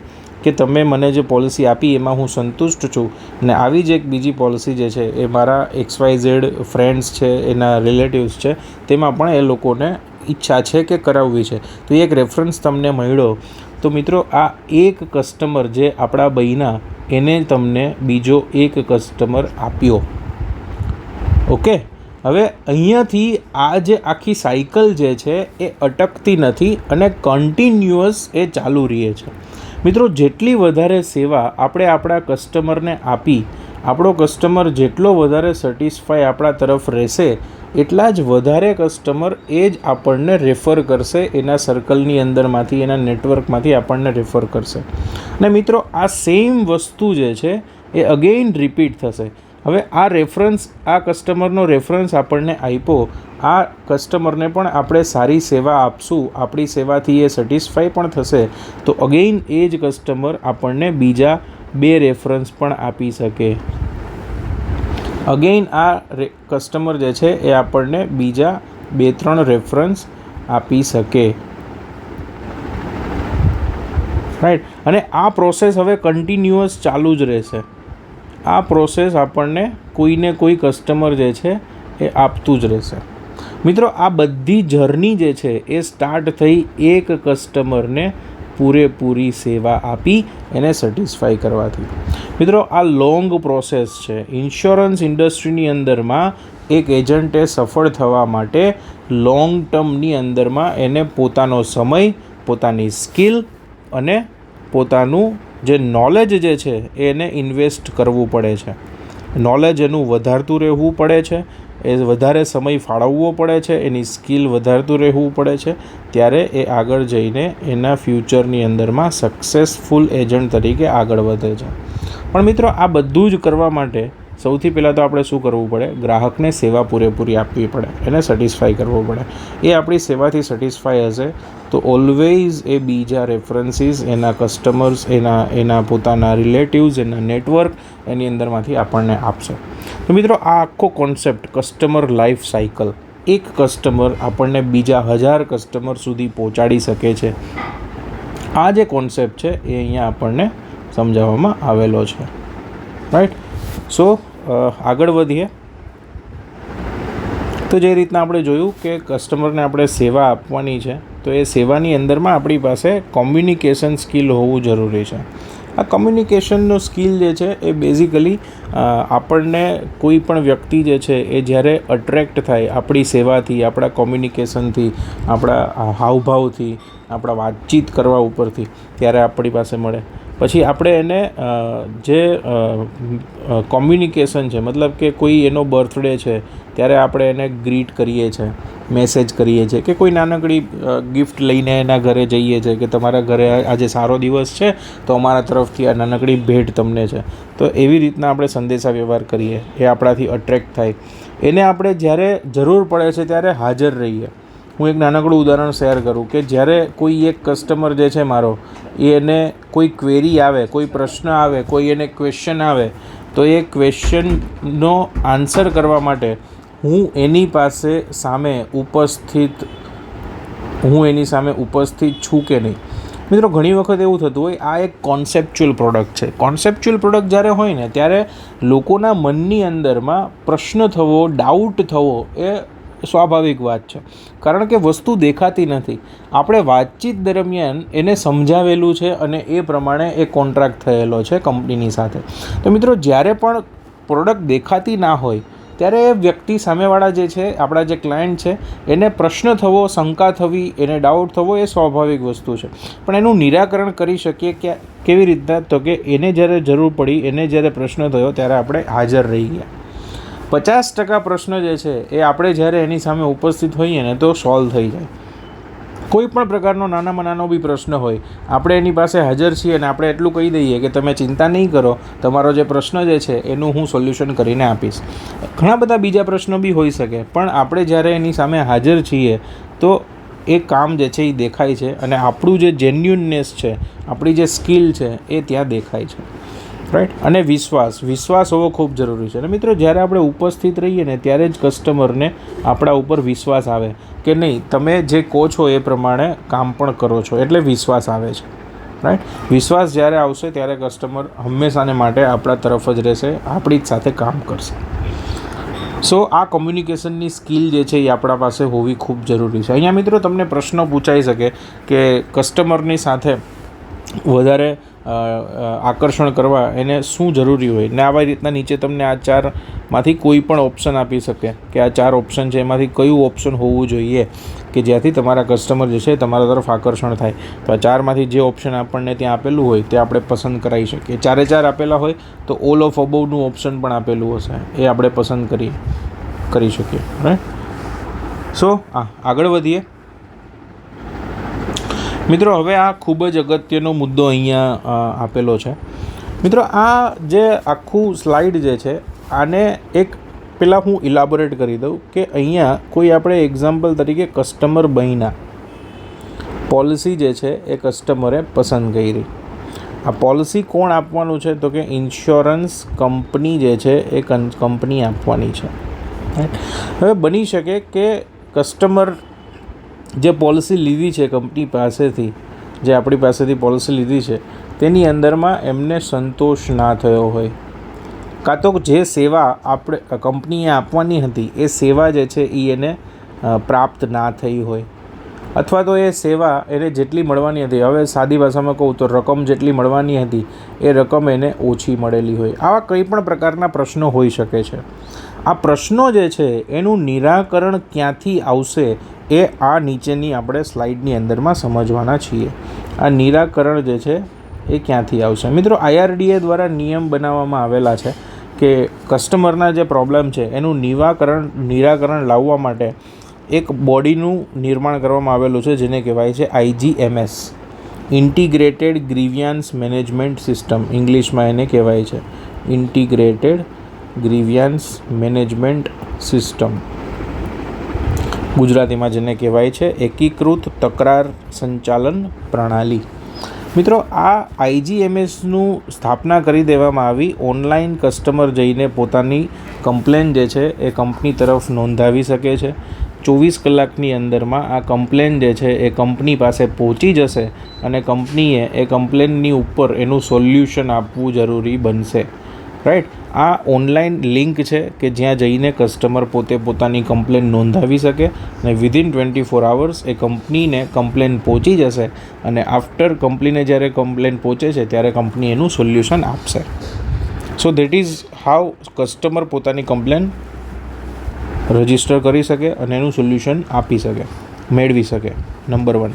કે તમે મને જે પોલિસી આપી એમાં હું સંતુષ્ટ છું, અને આવી જ એક બીજી પોલિસી જે છે એ મારા XYZ ફ્રેન્ડ્સ છે, એના રિલેટિવ્સ છે, તેમાં પણ એ લોકોને ઈચ્છા છે કે કરાવવી છે. તો એક રેફરન્સ તમને મળ્યો. તો મિત્રો, આ એક કસ્ટમર જે આપણા બન્યા એને તમને બીજો એક કસ્ટમર આપ્યો. ઓકે. હવે અહીંયાથી આ જે આખી સાયકલ જે છે એ અટકતી નથી અને કન્ટિન્યુઅસ એ ચાલુ રહે છે. મિત્રો, જેટલી વધારે સેવા આપણે આપણા કસ્ટમરને આપી, આપણો કસ્ટમર જેટલો વધારે સેટિસ્ફાય આપણા તરફ રહેશે, એટલા જ વધારે કસ્ટમર એ જ આપણને રેફર કરશે, એના સર્કલની અંદરમાંથી, એના નેટવર્કમાંથી આપણને રેફર કરશે. અને મિત્રો, આ સેમ વસ્તુ જે છે એ અગેઇન રિપીટ થશે. હવે આ રેફરન્સ, આ કસ્ટમરનો રેફરન્સ આપણને આપ્યો, આ કસ્ટમરને પણ આપણે સારી સેવા આપશું, આપણી સેવાથી એ સેટિસ્ફાય પણ થશે, તો અગેઇન એ જ કસ્ટમર આપણને બીજા 2 રેફરન્સ પણ આપી શકે. અગેઇન આ કસ્ટમર જે છે એ આપણને બીજા 2-3 રેફરન્સ આપી શકે. રાઈટ. અને આ પ્રોસેસ હવે કન્ટિન્યુઅસ ચાલુ જ રહેશે. આ પ્રોસેસ આપણને કોઈને કોઈ કસ્ટમર જે છે એ આપતું જ રહેશે. મિત્રો, આ બધી જર્ની જે છે એ સ્ટાર્ટ થઈ એક કસ્ટમરને પૂરેપૂરી સેવા આપી એને સેટિસ્ફાય કરવાથી. મિત્રો, આ લોંગ પ્રોસેસ છે. ઇન્સ્યોરન્સ ઇન્ડસ્ટ્રીની અંદરમાં એક એજન્ટે સફળ થવા માટે લોંગ ટર્મની અંદરમાં એને પોતાનો સમય, પોતાની સ્કિલ અને પોતાનું જે નોલેજ જે છે એને ઇન્વેસ્ટ કરવું પડે છે. નોલેજ એનું વધારતું રહેવું પડે છે, એ વધારે સમય ફાળવવો પડે છે, એની સ્કિલ વધારતું રહેવું પડે છે, ત્યારે એ આગળ જઈને એના ફ્યુચરની અંદરમાં સક્સેસફુલ એજન્ટ તરીકે આગળ વધે છે. પણ મિત્રો, આ બધું જ કરવા માટે સૌથી પહેલાં તો આપણે શું કરવું પડે? ગ્રાહકને સેવા પૂરેપૂરી આપવી પડે, એને સેટિસ્ફાય કરવો પડે. એ આપણી સેવાથી સેટિસ્ફાય હશે તો ઓલવેઝ એ બીજા રેફરન્સીસ, એના કસ્ટમર્સ, એના પોતાના રિલેટિવ્સ, એના નેટવર્ક એની અંદરમાંથી આપણને આપશે. તો મિત્રો, આ આખો કોન્સેપ્ટ કસ્ટમર લાઈફ સાયકલ, એક કસ્ટમર આપણને બીજા 1000 કસ્ટમર સુધી પહોંચાડી શકે છે, આ જે કોન્સેપ્ટ છે એ અહીંયા આપણને સમજાવવામાં આવેલો છે. રાઈટ. સો આગળ વધીએ તો જે રીતના આપણે જોયું કે કસ્ટમરને આપણે સેવા આપવાની છે, તો એ સેવાની અંદરમાં આપણી પાસે કોમ્યુનિકેશન સ્કિલ હોવું જરૂરી છે. આ કમ્યુનિકેશનનો સ્કિલ જે છે એ બેઝિકલી આપણને કોઈ પણ વ્યક્તિ જે છે એ જ્યારે અટ્રેક્ટ થાય આપણી સેવાથી, આપણા કોમ્યુનિકેશનથી, આપણા હાવભાવથી, આપણા વાતચીત કરવા ઉપરથી, ત્યારે આપણી પાસે મળે. પછી આપણે એને જે કોમ્યુનિકેશન છે, મતલબ કે કોઈ એનો બર્થડે છે ત્યારે આપણે એને ગ્રીટ કરીએ છીએ, મેસેજ કરીએ છીએ, કે કોઈ નાનકડી ગિફ્ટ લઈને એના ઘરે જઈએ છીએ કે તમારા ઘરે આજે સારો દિવસ છે તો અમારા તરફથી આ નાનકડી ભેટ તમને છે. તો એવી રીતના આપણે સંદેશા વ્યવહાર કરીએ, એ આપણાથી અટ્રેક્ટ થાય. એને આપણે જ્યારે જરૂર પડે છે ત્યારે હાજર રહીએ. હું એક નાનકડું ઉદાહરણ શેર કરું કે જ્યારે કોઈ એક કસ્ટમર જે છે મારો, એને કોઈ ક્વેરી આવે, કોઈ પ્રશ્ન આવે, કોઈ એને ક્વેશ્ચન આવે, તો એ ક્વેશ્ચનનો આન્સર કરવા માટે હું એની સામે ઉપસ્થિત છું કે નહીં. મિત્રો, ઘણી વખત એવું થતું હોય, આ એક કોન્સેપ્ચ્યુઅલ પ્રોડક્ટ છે. કોન્સેપ્ચ્યુઅલ પ્રોડક્ટ જ્યારે હોય ને ત્યારે લોકોના મનની અંદરમાં પ્રશ્ન થવો, ડાઉટ થવો એ સ્વાભાવિક વાત છે, કારણ કે વસ્તુ દેખાતી નથી. આપણે વાતચીત દરમિયાન એને સમજાવેલું છે અને એ પ્રમાણે એ કોન્ટ્રાક્ટ થયેલો છે કંપનીની સાથે. તો મિત્રો, જ્યારે પણ પ્રોડક્ટ દેખાતી ના હોય ત્યારે એ વ્યક્તિ સામેવાળા જે છે, આપણા જે ક્લાયન્ટ છે, એને પ્રશ્ન થવો, શંકા થવી, એને ડાઉટ થવો એ સ્વાભાવિક વસ્તુ છે. પણ એનું નિરાકરણ કરી શકીએ કે કેવી રીતના, તો કે એને જ્યારે જરૂર પડી, એને જ્યારે પ્રશ્ન થયો ત્યારે આપણે હાજર રહી ગયા. 50% પ્રશ્ન જે છે એ આપણે જ્યારે એની સામે ઉપસ્થિત હોઈએ ને તો સોલ્વ થઈ જાય. કોઈ પણ પ્રકારનો નાનામાં નાનો બી પ્રશ્ન હોય, આપણે એની પાસે હાજર છીએ અને આપણે એટલું કહી દઈએ કે તમે ચિંતા નહીં કરો, તમારો જે પ્રશ્ન જે છે એનું હું સોલ્યુશન કરીને આપીશ. ઘણા બધા બીજા પ્રશ્નો બી હોઈ શકે, પણ આપણે જ્યારે એની સામે હાજર છીએ તો એ કામ જે છે એ દેખાય છે અને આપણું જે જેન્યુનનેસ છે, આપણી જે સ્કિલ છે એ ત્યાં દેખાય છે. રાઈટ. અને વિશ્વાસ હોવો ખૂબ જરૂરી છે. અને મિત્રો, જ્યારે આપણે ઉપસ્થિત રહીએ ને ત્યારે જ કસ્ટમરને આપણા ઉપર વિશ્વાસ આવે કે નહીં, તમે જે કહો છો એ પ્રમાણે કામ પણ કરો છો, એટલે વિશ્વાસ આવે છે. રાઈટ. વિશ્વાસ જ્યારે આવશે ત્યારે કસ્ટમર હંમેશાને માટે આપણા તરફ જ રહેશે, આપણી જ સાથે કામ કરશે. સો આ કોમ્યુનિકેશનની સ્કિલ જે છે એ આપણા પાસે હોવી ખૂબ જરૂરી છે. અહીંયા મિત્રો તમને પ્રશ્ન પૂછાઈ શકે કે કસ્ટમરની સાથે વધારે આકર્ષણ કરવા એને શું જરૂરી હોય, ને આવા રીતના નીચે તમને આ 4માંથી કોઈ પણ ઓપ્શન આપી શકે કે આ 4 ઓપ્શન છે એમાંથી કયું ઓપ્શન હોવું જોઈએ કે જ્યાંથી તમારા કસ્ટમર જે છે તમારા તરફ આકર્ષણ થાય. તો આ 4માંથી જે ઓપ્શન આપણને ત્યાં આપેલું હોય તે આપણે પસંદ કરાવી શકીએ. 4 આપેલા હોય તો ઓલ ઓફ અબવનું ઓપ્શન પણ આપેલું હશે, એ આપણે પસંદ કરી શકીએ. રાઈટ. સો આગળ વધીએ મિત્રો. હવે આ ખૂબ જ અગત્યનો મુદ્દો અહીંયા આપેલો છે. મિત્રો, આ જે આખું સ્લાઇડ જે છે આને એક પહેલાં હું ઇલાબોરેટ કરી દઉં કે અહીંયા કોઈ આપણે એક્ઝામ્પલ તરીકે કસ્ટમર બન્યા, પોલિસી જે છે એ કસ્ટમરે પસંદ કરી. આ પોલિસી કોણ આપવાનું છે, તો કે ઇન્સ્યોરન્સ કંપની જે છે એ કંપની આપવાની છે. હવે બની શકે કે કસ્ટમર જે પોલિસી લીધી છે કંપની પાસેથી, જે આપણી પાસેથી પોલિસી લીધી છે તેની અંદરમાં એમને સંતોષ ના થયો હોય, કાં તો જે સેવા આપણે કંપનીએ આપવાની હતી એ સેવા જે છે એ એને પ્રાપ્ત ના થઈ હોય, અથવા તો એ સેવા એને જેટલી મળવાની હતી, હવે સાદી ભાષામાં કહું તો રકમ જેટલી મળવાની હતી એ રકમ એને ઓછી મળેલી હોય. આવા કંઈ પણ પ્રકારના પ્રશ્નો હોઈ શકે છે. આ પ્રશ્નો જે છે એનું નિરાકરણ ક્યાંથી આવશે એ આ નીચેની આપણે સ્લાઇડની અંદરમાં સમજવાના છીએ. આ નિરાકરણ જે છે એ ક્યાંથી આવશે. મિત્રો, IRDA દ્વારા નિયમ બનાવવામાં આવેલા છે કે કસ્ટમરના જે પ્રોબ્લેમ છે એનું નિરાકરણ લાવવા માટે એક બોડીનું નિર્માણ કરવામાં આવેલું છે જેને કહેવાય છે IGMS, ઇન્ટિગ્રેટેડ ગ્રીવિયન્સ મેનેજમેન્ટ સિસ્ટમ. ઇંગ્લિશમાં એને કહેવાય છે ઇન્ટિગ્રેટેડ ગ્રીવિયન્સ મેનેજમેન્ટ સિસ્ટમ. ગુજરાતીમાં જેને કહેવાય છે એકીકૃત તકરાર સંચાલન પ્રણાલી. મિત્રો, આ IGMSનું સ્થાપના કરી દેવામાં આવી. ઓનલાઈન કસ્ટમર જઈને પોતાની કમ્પ્લેન જે છે એ કંપની તરફ નોંધાવી શકે છે. 24 કલાકની અંદરમાં આ કમ્પ્લેન જે છે એ કંપની પાસે પહોંચી જશે અને કંપનીએ એ કમ્પ્લેનની ઉપર એનું સોલ્યુશન આપવું જરૂરી બનશે. રાઈટ. આ ઓનલાઈન લિંક છે કે જ્યાં જઈને કસ્ટમર પોતે પોતાની કમ્પ્લેન નોંધાવી શકે અને વિધિન 24 hours એ કંપનીને કમ્પ્લેન પહોંચી જશે અને આફ્ટર કંપનીને જ્યારે કમ્પ્લેન પહોંચે છે ત્યારે કંપની એનું સોલ્યુશન આપશે. સો દેટ ઇઝ હાઉ કસ્ટમર પોતાની કમ્પ્લેન રજિસ્ટર કરી શકે અને એનું સોલ્યુશન આપી શકે, મેળવી શકે. નંબર 1.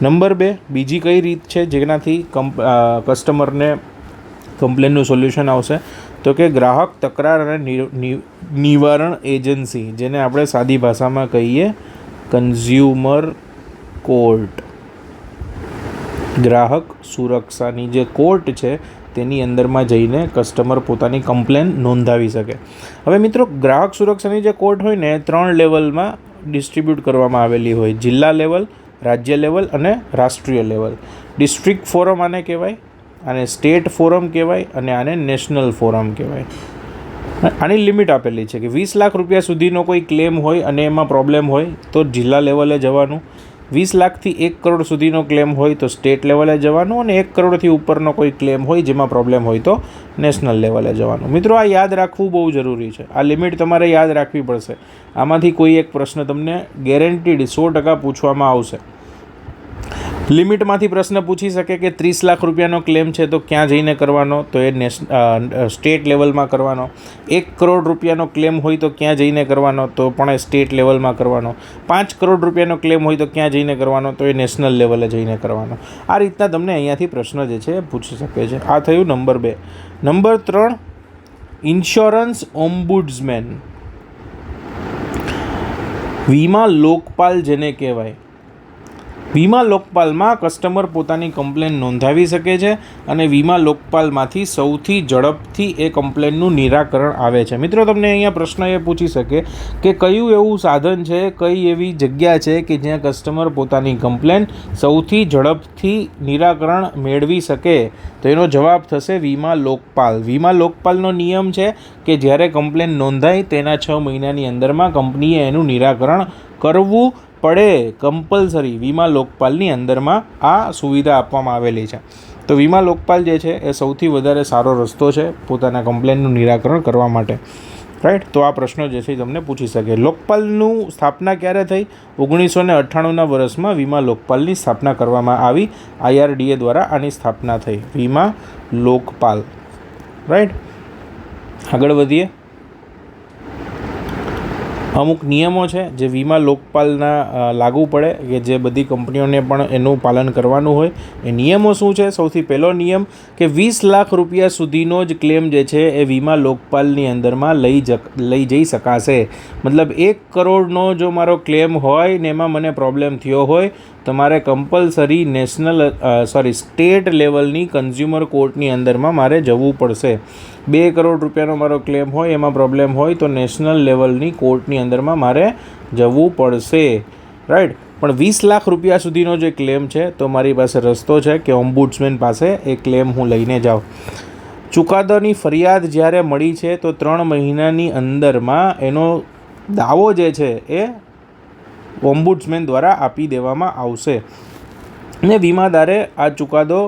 નંબર 2, બીજી કઈ રીત છે જેનાથી કસ્ટમરને કમ્પ્લેનનું સોલ્યુશન આવશે? તો કે ગ્રાહક તકરાર અને નિવારણ એજન્સી, જેને આપણે સાદી ભાષામાં કહીએ કન્ઝ્યુમર કોર્ટ. ગ્રાહક સુરક્ષાની જે કોર્ટ છે તેની અંદરમાં જઈને કસ્ટમર પોતાની કમ્પ્લેન નોંધાવી શકે. હવે મિત્રો, ગ્રાહક સુરક્ષાની જે કોર્ટ હોય ને 3 લેવલમાં ડિસ્ટ્રીબ્યુટ કરવામાં આવેલી હોય: જિલ્લા લેવલ, રાજ્ય લેવલ અને રાષ્ટ્રીય લેવલ. ડિસ્ટ્રિક્ટ ફોરમ આને કહેવાય, આને સ્ટેટ ફોરમ કહેવાય અને આને નેશનલ ફોરમ કહેવાય. આની લિમિટ આપેલી છે કે 20 લાખ રૂપિયા સુધીનો કોઈ ક્લેમ હોય અને એમાં પ્રોબ્લેમ હોય તો જિલ્લા લેવલે જવાનું, 20 લાખથી 1 કરોડ સુધીનો ક્લેમ હોય તો સ્ટેટ લેવલે જવાનું, અને 1 કરોડથી ઉપરનો કોઈ ક્લેમ હોય જેમાં પ્રોબ્લેમ હોય તો નેશનલ લેવલે જવાનું. મિત્રો, આ યાદ રાખવું બહુ જરૂરી છે. આ લિમિટ તમારે યાદ રાખવી પડશે. આમાંથી કોઈ એક પ્રશ્ન તમને ગેરંટીડ 100% પૂછવામાં આવશે. લિમિટમાંથી પ્રશ્ન પૂછી શકે કે 30 લાખ રૂપિયાનો ક્લેમ છે તો ક્યાં જઈને કરવાનો? તો એ સ્ટેટ લેવલમાં કરવાનો. 1 કરોડ રૂપિયાનો ક્લેમ હોય તો ક્યાં જઈને કરવાનો? તો પણ એ સ્ટેટ લેવલમાં કરવાનો. 5 કરોડ રૂપિયાનો ક્લેમ હોય તો ક્યાં જઈને કરવાનો? તો એ નેશનલ લેવલે જઈને કરવાનો. આ રીતના તમને અહીંયાથી પ્રશ્ન જે છે પૂછી શકે છે. આ થયું નંબર 2. Number 3, insurance ઓમ્બુડ્સમેન. વીમા લોકપાલ જેને કહેવાય. વીમા લોકપાલમાં કસ્ટમર પોતાની કમ્પ્લેન નોંધાવી શકે છે અને વીમા લોકપાલમાંથી સૌથી ઝડપથી એ કમ્પ્લેનનું નિરાકરણ આવે છે. મિત્રો, તમને અહીંયા પ્રશ્ન એ પૂછી શકે કે કયું એવું સાધન છે, કઈ એવી જગ્યા છે કે જ્યાં કસ્ટમર પોતાની કમ્પ્લેન સૌથી ઝડપથી નિરાકરણ મેળવી શકે? તો એનો જવાબ થશે વીમા લોકપાલ. વીમા લોકપાલનો નિયમ છે કે જ્યારે કમ્પ્લેન નોંધાય તેના 6 મહિનાની અંદરમાં કંપનીએ એનું નિરાકરણ કરવું પડે, કમ્પલસરી. વીમા લોકપાલની અંદરમાં આ સુવિધા આપવામાં આવેલી છે. તો વીમા લોકપાલ જે છે એ સૌથી વધારે સારો રસ્તો છે પોતાના કમ્પ્લેનનું નિરાકરણ કરવા માટે. રાઈટ? તો આ પ્રશ્નો જે છે તમને પૂછી શકે. લોકપાલનું સ્થાપના ક્યારે થઈ? 1998ના વર્ષમાં વીમા લોકપાલની સ્થાપના કરવામાં આવી. IRDA દ્વારા આની સ્થાપના થઈ, વીમા લોકપાલ. રાઈટ? આગળ વધીએ. અમુક નિયમો છે જે વીમા લોકપાલના લાગુ પડે, કે જે બધી કંપનીઓને પણ એનું પાલન કરવાનું હોય. એ નિયમો શું છે? સૌથી પહેલો નિયમ કે 20 લાખ રૂપિયા સુધીનો જ ક્લેમ જે છે એ વીમા લોકપાલની અંદરમાં લઈ જઈ શકાશે. મતલબ 1 કરોડનો જો મારો ક્લેમ હોય ને એમાં મને પ્રોબ્લેમ થયો હોય તો મારે કમ્પલસરી સ્ટેટ લેવલની કન્ઝ્યુમર કોર્ટની અંદરમાં મારે જવું પડશે. 2 કરોડ રૂપિયાનો મારો ક્લેમ હોય, એમાં પ્રોબ્લેમ હોય તો નેશનલ લેવલની કોર્ટની અંદરમાં મારે જવું પડશે. રાઈટ? પણ 20 લાખ રૂપિયા સુધીનો જે ક્લેમ છે તો મારી પાસે રસ્તો છે કે ઓમ્બુડ્સમેન પાસે એ ક્લેમ હું લઈને જાઉં. ચુકાદાની ફરિયાદ જ્યારે મળી છે તો 3 મહિનાની અંદરમાં એનો દાવો જે છે એ ઓમ્બુડ્સમેન દ્વારા આપી દેવામાં આવશે અને વીમાદારે આ ચુકાદો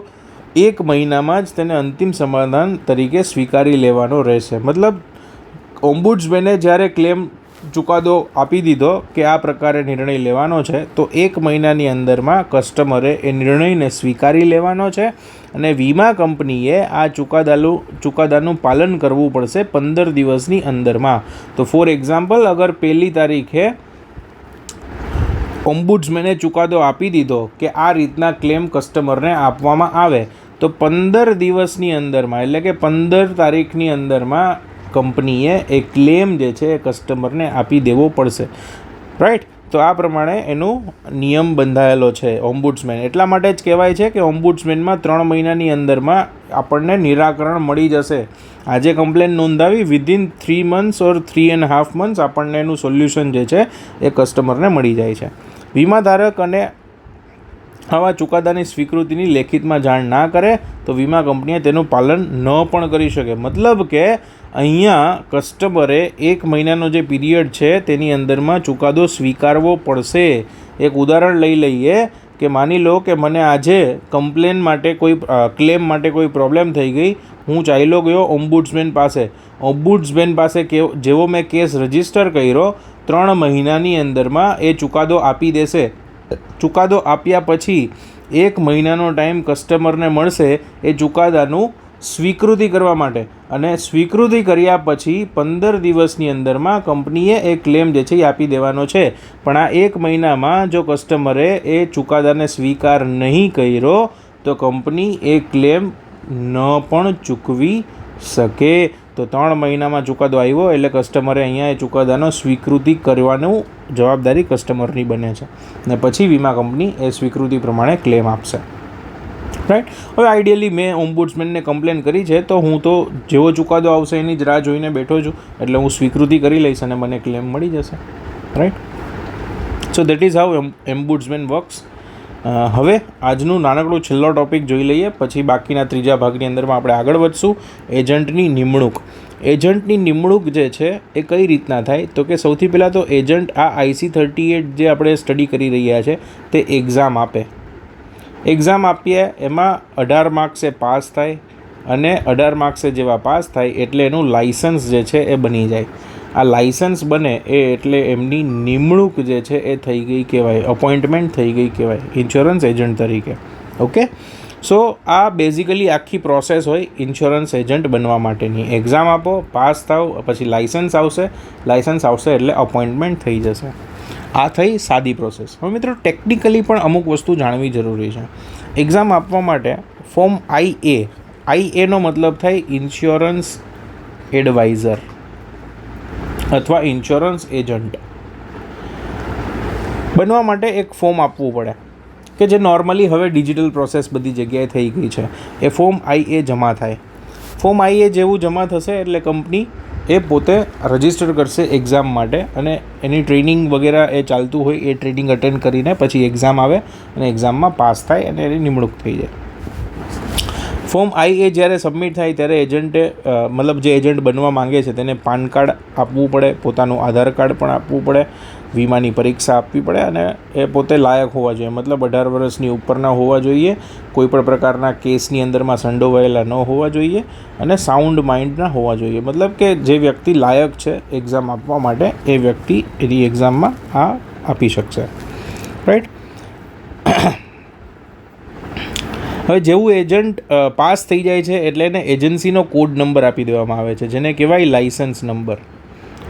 1 મહિનામાં જ તેને અંતિમ સમાધાન તરીકે સ્વીકારી લેવાનો રહેશે. મતલબ ઓમ્બુડ્સમેને જ્યારે ક્લેમ ચુકાદો આપી દીધો કે આ પ્રકારે નિર્ણય લેવાનો છે તો 1 મહિનાની અંદરમાં કસ્ટમરે એ નિર્ણયને સ્વીકારી લેવાનો છે અને વીમા કંપનીએ આ ચુકાદાનું પાલન કરવું પડશે 15 દિવસની અંદરમાં. તો ફોર એક્ઝામ્પલ, અગર 1લી તારીખે ઓમ્બુડ્સમેને ચુકાદો આપી દીધો કે આ રીતના ક્લેમ કસ્ટમરને આપવામાં આવે તો 15 દિવસની અંદરમાં, એટલે કે 15 તારીખની અંદરમાં કંપનીએ એ ક્લેમ જે છે એ કસ્ટમરને આપી દેવો પડશે. રાઈટ? તો આ પ્રમાણે એનું નિયમ બંધાયેલો છે ઓમ્બુડ્સમેન. એટલા માટે જ કહેવાય છે કે ઓમ્બુડ્સમેનમાં 3 મહિનાની અંદરમાં આપણને નિરાકરણ મળી જશે. આજે કમ્પ્લેન નોંધાવી વિધિન 3 months ઓર 3.5 months આપણને એનું સોલ્યુશન જે છે એ કસ્ટમરને મળી જાય છે. વીમાધારક અને આવા ચુકાદાની સ્વીકૃતિની લેખિતમાં જાણ ના કરે તો વીમા કંપનીએ તેનું પાલન ન પણ કરી શકે. મતલબ કે અહીંયા કસ્ટમરે 1 મહિનાનો જે પીરિયડ છે તેની અંદરમાં ચુકાદો સ્વીકારવો પડશે. એક ઉદાહરણ લઈ લઈએ કે માની લો કે મને આજે કમ્પ્લેન માટે ક્લેમ માટે કોઈ પ્રોબ્લેમ થઈ ગઈ, હું ચાલ્યો ગયો ઓમ્બુડ્સમેન પાસે જેવો મેં કેસ રજીસ્ટર કર્યો 3 મહિનાની અંદરમાં એ ચુકાદો આપી દેશે. ચુકાદો આપ્યા પછી 1 મહિનાનો ટાઈમ કસ્ટમરને મળશે એ ચુકાદાનું સ્વીકૃતિ કરવા માટે, અને સ્વીકૃતિ કર્યા પછી 15 દિવસની અંદરમાં કંપનીએ એ ક્લેમ જે છે એ આપી દેવાનો છે. પણ આ 1 મહિનામાં જો કસ્ટમરે એ ચુકાદાને સ્વીકાર નહીં કર્યો તો કંપની એ ક્લેમ ન પણ ચૂકવી શકે. તો 3 મહિનામાં ચુકાદો આવ્યો એટલે કસ્ટમરે અહીંયા એ ચુકાદાનો સ્વીકૃતિ કરવાનું જવાબદારી કસ્ટમરની બને છે, ને પછી વીમા કંપની એ સ્વીકૃતિ પ્રમાણે ક્લેમ આપશે. રાઈટ. હવે આઈડિયલી મેં ઓમ્બુડ્સમેનને કમ્પ્લેન કરી છે, તો હું તો જેવો ચુકાદો આવશે એની જ રાહ જોઈને બેઠો છું, એટલે હું સ્વીકૃતિ કરી લઈશ અને મને ક્લેમ મળી જશે. Right. So that is how ombudsman works. હવે આજનું નાનકડું છેલ્લો ટોપિક જોઈ લઈએ, પછી બાકીના ત્રીજા ભાગની અંદરમાં આપણે આગળ વધશું. એજન્ટની નિમણૂક. એજન્ટની નિમણૂક જે છે એ કઈ રીતના થાય, તો કે સૌથી પહેલાં તો એજન્ટ આ IC38 જે આપણે સ્ટડી કરી રહ્યા છે તે એક્ઝામ આપે. એક્ઝામ આપીએ એમાં 18 માર્ક્સે પાસ થાય, અને 18 માર્ક્સે જેવા પાસ થાય એટલે એનું લાઇસન્સ જે છે એ બની જાય. આ લાઇસન્સ બને એટલે એમની નિમણૂક જે છે એ થઈ ગઈ કહેવાય, અપોઇન્ટમેન્ટ થઈ ગઈ કહેવાય ઇન્સ્યોરન્સ એજન્ટ તરીકે. ઓકે. સો આ બેઝિકલી આખી પ્રોસેસ હોય ઇન્સ્યોરન્સ એજન્ટ બનવા માટેની. એક્ઝામ આપો, પાસ થાવ, પછી લાઇસન્સ આવશે એટલે અપોઇન્ટમેન્ટ થઈ જશે. આ થઈ સાદી પ્રોસેસ. હવે મિત્રો ટેકનિકલી પણ અમુક વસ્તુ જાણવી જરૂરી છે. એક્ઝામ આપવા માટે ફોર્મ IA નો મતલબ થાય ઇન્સ્યોરન્સ એડવાઇઝર અથવા ઇન્સ્યોરન્સ એજન્ટ બનવા માટે એક ફોર્મ આપવું પડે, કે જે નોર્મલી હવે ડિજિટલ પ્રોસેસ બધી જગ્યાએ થઈ ગઈ છે. એ ફોર્મ IA જમા થાય. ફોર્મ IA જેવું જમા થશે એટલે કંપની એ પોતે રજિસ્ટર કરશે એક્ઝામ માટે, અને એની ટ્રેનિંગ વગેરે એ ચાલતું હોય એ ટ્રેનિંગ અટેન્ડ કરીને પછી એક્ઝામ આવે અને એક્ઝામમાં પાસ થાય અને એની નિમણૂક થઈ જાય. ફોર્મ IA જ્યારે સબમિટ થાય ત્યારે એજન્ટે મતલબ જે એજન્ટ બનવા માંગે છે તેને પાન કાર્ડ આપવું પડે, પોતાનું આધાર કાર્ડ પણ આપવું પડે, વીમાની પરીક્ષા આપવી પડે, અને એ પોતે લાયક હોવા જોઈએ, મતલબ 18 વર્ષની ઉપરના હોવા જોઈએ, કોઈપણ પ્રકારના કેસની અંદરમાં સંડોવાયેલા ન હોવા જોઈએ, અને સાઉન્ડ માઇન્ડના હોવા જોઈએ. મતલબ કે જે વ્યક્તિ લાયક છે એક્ઝામ આપવા માટે એ વ્યક્તિ એની એક્ઝામમાં આ આપી શકશે. રાઈટ. હવે જેવું એજન્ટ પાસ થઈ જાય છે એટલે એને એજન્સીનો કોડ નંબર આપી દેવામાં આવે છે, જેને કહેવાય લાઇસન્સ નંબર.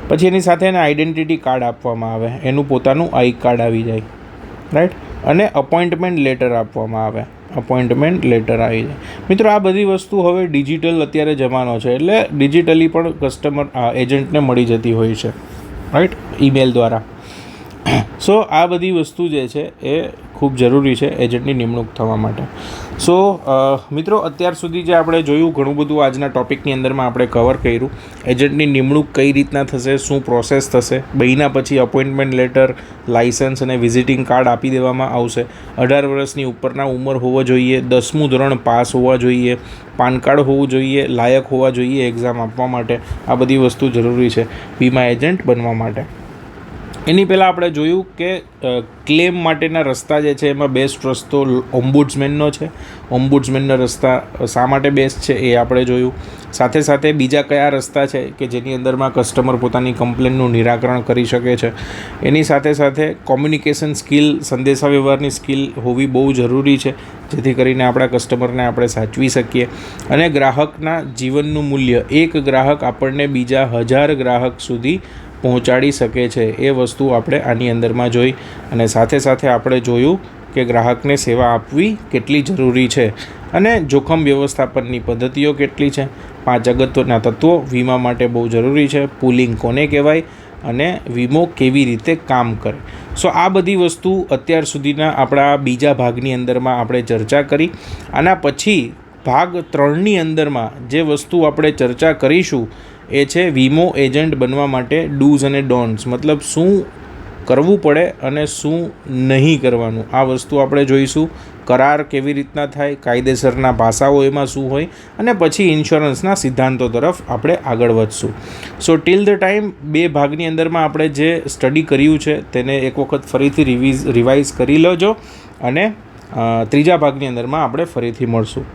પછી એની સાથે એને આઈડેન્ટિટી કાર્ડ આપવામાં આવે, એનું પોતાનું આઈ કાર્ડ આવી જાય. રાઈટ. અને અપોઇન્ટમેન્ટ લેટર આપવામાં આવે, અપોઇન્ટમેન્ટ લેટર આવી જાય. મિત્રો આ બધી વસ્તુ હવે ડિજિટલ અત્યારે જમાનો છે, એટલે ડિજિટલી પણ કસ્ટમર એજન્ટને મળી જતી હોય છે. રાઈટ. ઈમેલ દ્વારા. સો આ બધી વસ્તુ જે છે એ ખૂબ જરૂરી છે એજન્ટની નિમણૂક થવા માટે. સો મિત્રો અત્યાર સુધી જે આપણે જોયું ઘણું બધું આજના ટૉપિકની અંદરમાં આપણે કવર કર્યું. એજન્ટની નિમણૂક કઈ રીતના થશે, શું પ્રોસેસ થશે, બન્યા પછી અપોઇન્ટમેન્ટ લેટર, લાઇસન્સ અને વિઝિટિંગ કાર્ડ આપી દેવામાં આવશે. 18 વર્ષની ઉપરના ઉંમર હોવો જોઈએ, 10મું ધોરણ પાસ હોવા જોઈએ, પાન કાર્ડ હોવું જોઈએ, લાયક હોવા જોઈએ એક્ઝામ આપવા માટે. આ બધી વસ્તુ જરૂરી છે વીમા એજન્ટ બનવા માટે. એની પહેલાં આપણે જોયું કે ક્લેમ માટેના રસ્તા જે છે એમાં બેસ્ટ રસ્તો ઓમ્બુડ્સમેનનો છે. ઓમ્બુડ્સમેનના રસ્તા શા માટે બેસ્ટ છે એ આપણે જોયું. સાથે સાથે બીજા કયા રસ્તા છે કે જેની અંદરમાં કસ્ટમર પોતાની કમ્પ્લેનનું નિરાકરણ કરી શકે છે. એની સાથે સાથે કોમ્યુનિકેશન સ્કિલ, સંદેશાવ્યવહારની સ્કિલ હોવી બહુ જરૂરી છે, જેથી કરીને આપણા કસ્ટમરને આપણે સાચવી શકીએ. અને ગ્રાહકના જીવનનું મૂલ્ય, એક ગ્રાહક આપણને બીજા 1000 ગ્રાહક સુધી પહોંચાડી શકે છે, એ વસ્તુ આપણે આની અંદરમાં જોઈ. અને સાથે સાથે આપણે જોયું કે ગ્રાહકને સેવા આપવી કેટલી જરૂરી છે, અને જોખમ વ્યવસ્થાપનની પદ્ધતિઓ કેટલી છે. 5 અગત્યના તત્વો વીમા માટે બહુ જરૂરી છે. પુલિંગ કોને કહેવાય અને વીમો કેવી રીતે કામ કરે. સો આ બધી વસ્તુ અત્યાર સુધીના આપણા બીજા ભાગની અંદરમાં આપણે ચર્ચા કરી. આના પછી ભાગ 3ની અંદરમાં જે વસ્તુ આપણે ચર્ચા કરીશું એ છે વીમો એજન્ટ બનવા માટે ડૂઝ અને ડોન્ટ્સ, મતલબ શું કરવું પડે અને શું નહીં કરવાનું. આ વસ્તુ આપણે જોઈશું. કરાર કેવી રીતના થાય, કાયદેસરના પાસાઓ એમાં શું હોય, અને પછી ઇન્સ્યોરન્સના સિદ્ધાંતો તરફ આપણે આગળ વધશું. સો ટિલ ધ ટાઈમ 2 ભાગની અંદરમાં આપણે જે સ્ટડી કર્યું છે તેને એક વખત ફરીથી રિવાઇઝ કરી લેજો, અને ત્રીજા ભાગની અંદરમાં આપણે ફરીથી મળશું.